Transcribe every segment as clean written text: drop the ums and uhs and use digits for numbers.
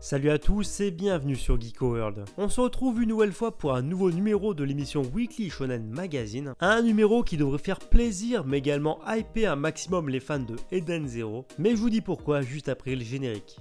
Salut à tous et bienvenue sur Geeko World. On se retrouve une nouvelle fois pour un nouveau numéro de l'émission Weekly Shonen Magazine. Un numéro qui devrait faire plaisir mais également hyper un maximum les fans de Eden Zero. Mais je vous dis pourquoi juste après le générique.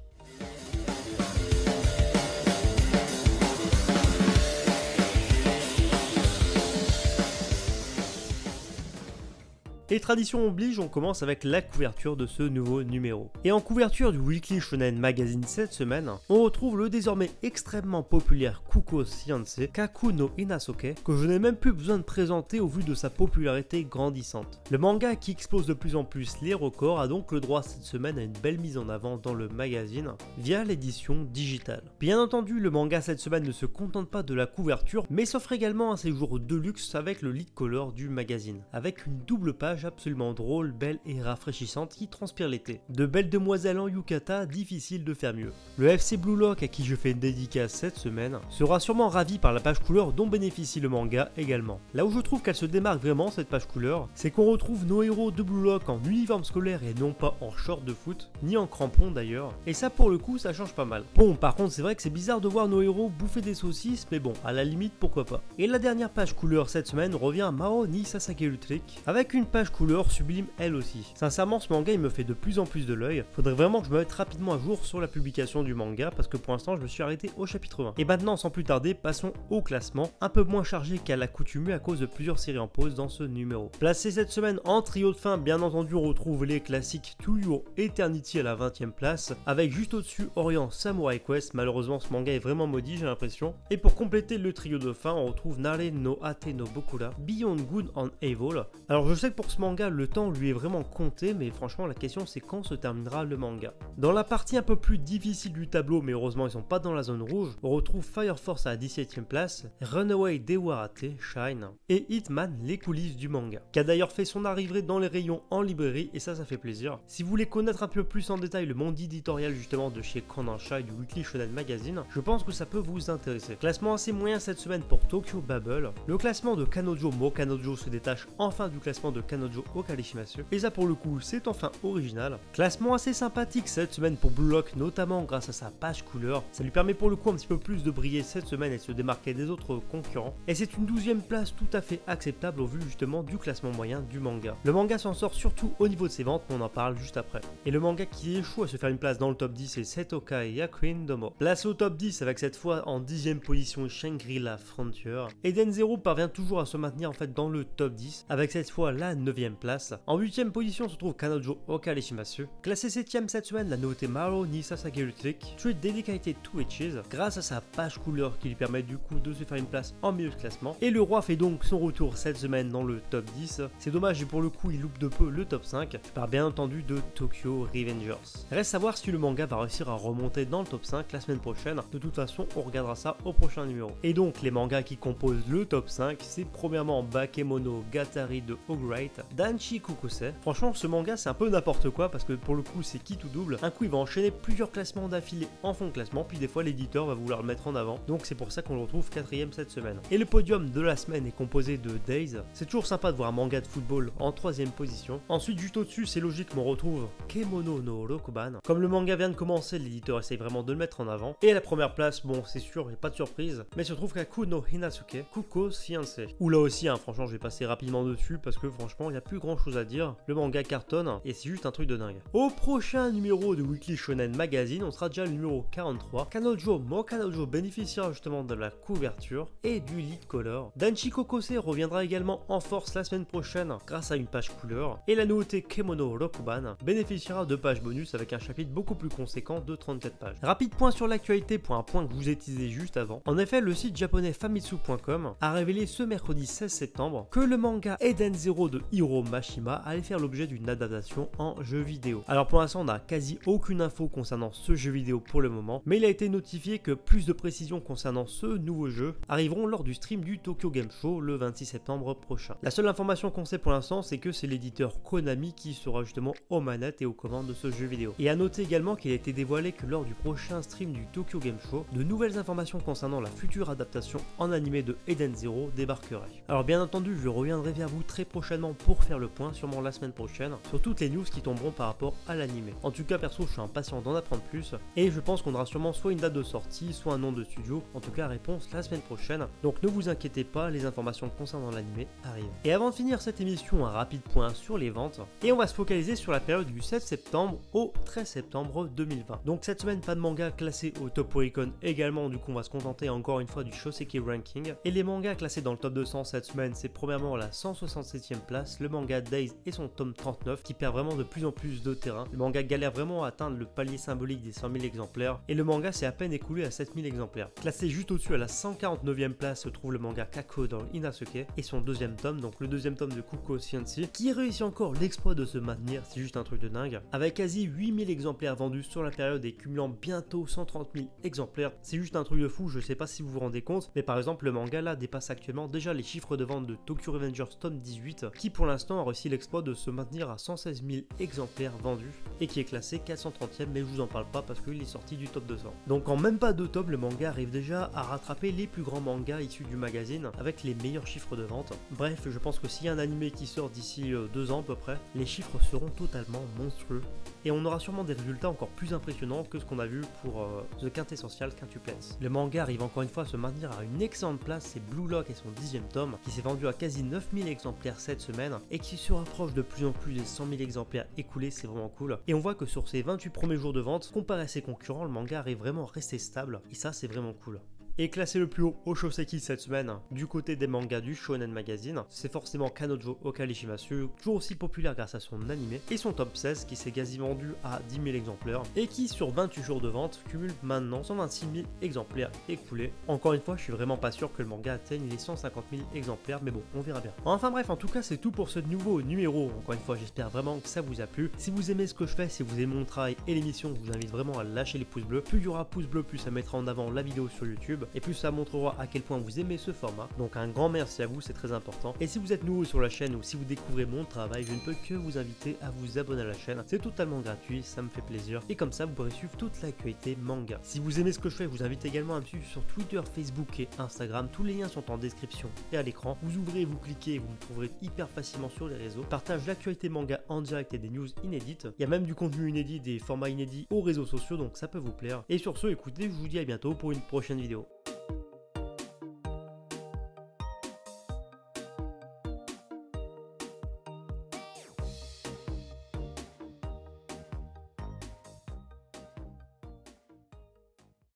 Et tradition oblige, on commence avec la couverture de ce nouveau numéro. Et en couverture du Weekly Shonen Magazine cette semaine, on retrouve le désormais extrêmement populaire Kuko Science Kaku no Inasoke, que je n'ai même plus besoin de présenter au vu de sa popularité grandissante. Le manga qui explose de plus en plus les records a donc le droit cette semaine à une belle mise en avant dans le magazine via l'édition digitale. Bien entendu, le manga cette semaine ne se contente pas de la couverture, mais s'offre également un séjour de luxe avec le lead color du magazine, avec une double page absolument drôle, belle et rafraîchissante qui transpire l'été. De belles demoiselles en yukata, difficile de faire mieux. Le FC Blue Lock, à qui je fais une dédicace cette semaine, sera sûrement ravi par la page couleur dont bénéficie le manga également. Là où je trouve qu'elle se démarque vraiment cette page couleur, c'est qu'on retrouve nos héros de Blue Lock en uniforme scolaire et non pas en short de foot, ni en crampons d'ailleurs, et ça pour le coup ça change pas mal. Bon, par contre c'est vrai que c'est bizarre de voir nos héros bouffer des saucisses, mais bon, à la limite pourquoi pas. Et la dernière page couleur cette semaine revient à Mao ni Sasake Trick, avec une page couleur sublime elle aussi. Sincèrement ce manga il me fait de plus en plus de l'œil, faudrait vraiment que je me mette rapidement à jour sur la publication du manga parce que pour l'instant je me suis arrêté au chapitre 1. Et maintenant sans plus tarder passons au classement, un peu moins chargé qu'à l'accoutumée à cause de plusieurs séries en pause dans ce numéro. Placé cette semaine en trio de fin, bien entendu on retrouve les classiques To Your Eternity à la 20e place, avec juste au-dessus Orient Samurai Quest. Malheureusement ce manga est vraiment maudit j'ai l'impression. Et pour compléter le trio de fin on retrouve Nare no Ate no Bokura, Beyond Good and Evil. Alors je sais que pour ce manga le temps lui est vraiment compté, mais franchement la question c'est quand se terminera le manga. Dans la partie un peu plus difficile du tableau, mais heureusement ils sont pas dans la zone rouge, on retrouve Fire Force à la 17e place, Runaway Dewarate, Shine, et Hitman, les coulisses du manga, qui a d'ailleurs fait son arrivée dans les rayons en librairie, et ça fait plaisir. Si vous voulez connaître un peu plus en détail le monde éditorial justement de chez Kodansha et du Weekly Shonen Magazine, je pense que ça peut vous intéresser. Classement assez moyen cette semaine pour Tokyo Babble, le classement de Kanojo Mo Kanojo se détache enfin du classement de Kanojo Okarishimasu, et ça pour le coup c'est enfin original. Classement assez sympathique cette semaine pour Blue Lock, notamment grâce à sa page couleur, ça lui permet pour le coup un petit peu plus de briller cette semaine et de se démarquer des autres concurrents, et c'est une 12e place tout à fait acceptable au vu justement du classement moyen du manga. Le manga s'en sort surtout au niveau de ses ventes, mais on en parle juste après. Et le manga qui échoue à se faire une place dans le top 10 c'est Setoka Yakuin Domo. Placé au top 10 avec cette fois en 10e position Shangri-La Frontier, Eden Zero parvient toujours à se maintenir en fait dans le top 10 avec cette fois la 9e place. En 8e position se trouve Kanojo Okarishimasu. Classé 7e cette semaine, la nouveauté Maro ni Sasage Trick, Street Dedicated to Witches, grâce à sa page couleur qui lui permet du coup de se faire une place en milieu de classement. Et le roi fait donc son retour cette semaine dans le top 10. C'est dommage et pour le coup il loupe de peu le top 5. Je parle bien entendu de Tokyo Revengers. Reste à voir si le manga va réussir à remonter dans le top 5 la semaine prochaine. De toute façon on regardera ça au prochain numéro. Et donc les mangas qui composent le top 5, c'est premièrement Bakemono Gatari de Ogright, Danchi Kokosei. Franchement ce manga c'est un peu n'importe quoi parce que pour le coup c'est qui tout double. Un coup il va enchaîner plusieurs classements d'affilée en fond de classement, puis des fois l'éditeur va vouloir le mettre en avant, donc c'est pour ça qu'on le retrouve 4ème cette semaine. Et le podium de la semaine est composé de Days. C'est toujours sympa de voir un manga de football en 3ème position. Ensuite juste au-dessus c'est logique on retrouve Kemono no Rokuban. Comme le manga vient de commencer, l'éditeur essaye vraiment de le mettre en avant. Et à la première place, bon c'est sûr, il n'y a pas de surprise, mais se trouve Kaku no Hinasuke, Kuko Science. Où là aussi franchement je vais passer rapidement dessus parce que franchement il n'y a plus grand chose à dire. Le manga cartonne et c'est juste un truc de dingue. Au prochain numéro de Weekly Shonen Magazine, on sera déjà le numéro 43. Kanojo Mo Kanojo bénéficiera justement de la couverture et du lead color. Danchi Kokosei reviendra également en force la semaine prochaine grâce à une page couleur. Et la nouveauté Kemono Rokuban bénéficiera de pages bonus avec un chapitre beaucoup plus conséquent de 34 pages. Rapide point sur l'actualité pour un point que je vous ai teasé juste avant. En effet, le site japonais famitsu.com a révélé ce mercredi 16 septembre que le manga Eden Zero de Hiro Mashima allait faire l'objet d'une adaptation en jeu vidéo. Alors pour l'instant on n'a quasi aucune info concernant ce jeu vidéo pour le moment, mais il a été notifié que plus de précisions concernant ce nouveau jeu arriveront lors du stream du Tokyo Game Show le 26 septembre prochain. La seule information qu'on sait pour l'instant c'est que c'est l'éditeur Konami qui sera justement aux manettes et aux commandes de ce jeu vidéo. Et à noter également qu'il a été dévoilé que lors du prochain stream du Tokyo Game Show, de nouvelles informations concernant la future adaptation en animé de Eden Zero débarqueraient. Alors bien entendu je reviendrai vers vous très prochainement pour pour faire le point sûrement la semaine prochaine sur toutes les news qui tomberont par rapport à l'anime. En tout cas perso je suis impatient d'en apprendre plus et je pense qu'on aura sûrement soit une date de sortie, soit un nom de studio, en tout cas réponse la semaine prochaine. Donc ne vous inquiétez pas, les informations concernant l'anime arrivent. Et avant de finir cette émission, un rapide point sur les ventes et on va se focaliser sur la période du 7 septembre au 13 septembre 2020. Donc cette semaine pas de manga classé au top Oricon également, du coup on va se contenter encore une fois du Shoseki Ranking. Et les mangas classés dans le top 200 cette semaine, c'est premièrement la 167e place, le manga Days et son tome 39 qui perd vraiment de plus en plus de terrain. Le manga galère vraiment à atteindre le palier symbolique des 100 000 exemplaires et le manga s'est à peine écoulé à 7 000 exemplaires. Classé juste au-dessus à la 149e place se trouve le manga Kako dans Inasuke et son deuxième tome, donc le deuxième tome de Kuko Sciency, qui réussit encore l'exploit de se maintenir, c'est juste un truc de dingue, avec quasi 8000 exemplaires vendus sur la période et cumulant bientôt 130 000 exemplaires. C'est juste un truc de fou, je sais pas si vous vous rendez compte, mais par exemple le manga là dépasse actuellement déjà les chiffres de vente de Tokyo Revengers tome 18, qui pour l'instant a réussi l'exploit de se maintenir à 116 000 exemplaires vendus et qui est classé 430e, mais je vous en parle pas parce qu'il est sorti du top 200. Donc en même pas 2 tomes, le manga arrive déjà à rattraper les plus grands mangas issus du magazine avec les meilleurs chiffres de vente. Bref, je pense que s'il y a un animé qui sort d'ici 2 ans à peu près, les chiffres seront totalement monstrueux et on aura sûrement des résultats encore plus impressionnants que ce qu'on a vu pour The Quintessential Quintuplets. Le manga arrive encore une fois à se maintenir à une excellente place, c'est Blue Lock et son 10e tome qui s'est vendu à quasi 9000 exemplaires cette semaine et qui se rapproche de plus en plus des 100 000 exemplaires écoulés, c'est vraiment cool. Et on voit que sur ses 28 premiers jours de vente, comparé à ses concurrents, le manga arrive vraiment à rester stable et ça c'est vraiment cool. Et classé le plus haut au Shoseki cette semaine, du côté des mangas du Shonen Magazine, c'est forcément Kanojo Okarishimasu, toujours aussi populaire grâce à son animé, et son top 16 qui s'est quasi vendu à 10 000 exemplaires, et qui sur 28 jours de vente cumule maintenant 126 000 exemplaires écoulés. Encore une fois, je suis vraiment pas sûr que le manga atteigne les 150 000 exemplaires, mais bon, on verra bien. Enfin bref, en tout cas c'est tout pour ce nouveau numéro, encore une fois j'espère vraiment que ça vous a plu. Si vous aimez ce que je fais, si vous aimez mon travail et l'émission, je vous invite vraiment à lâcher les pouces bleus. Plus il y aura pouces bleus, plus ça mettra en avant la vidéo sur YouTube, et plus ça montrera à quel point vous aimez ce format. Donc un grand merci à vous, c'est très important. Et si vous êtes nouveau sur la chaîne ou si vous découvrez mon travail, je ne peux que vous inviter à vous abonner à la chaîne. C'est totalement gratuit, ça me fait plaisir. Et comme ça, vous pourrez suivre toute l'actualité manga. Si vous aimez ce que je fais, je vous invite également à me suivre sur Twitter, Facebook et Instagram. Tous les liens sont en description et à l'écran. Vous ouvrez, vous cliquez et vous me trouverez hyper facilement sur les réseaux. Partage l'actualité manga en direct et des news inédites. Il y a même du contenu inédit, des formats inédits aux réseaux sociaux, donc ça peut vous plaire. Et sur ce, écoutez, je vous dis à bientôt pour une prochaine vidéo.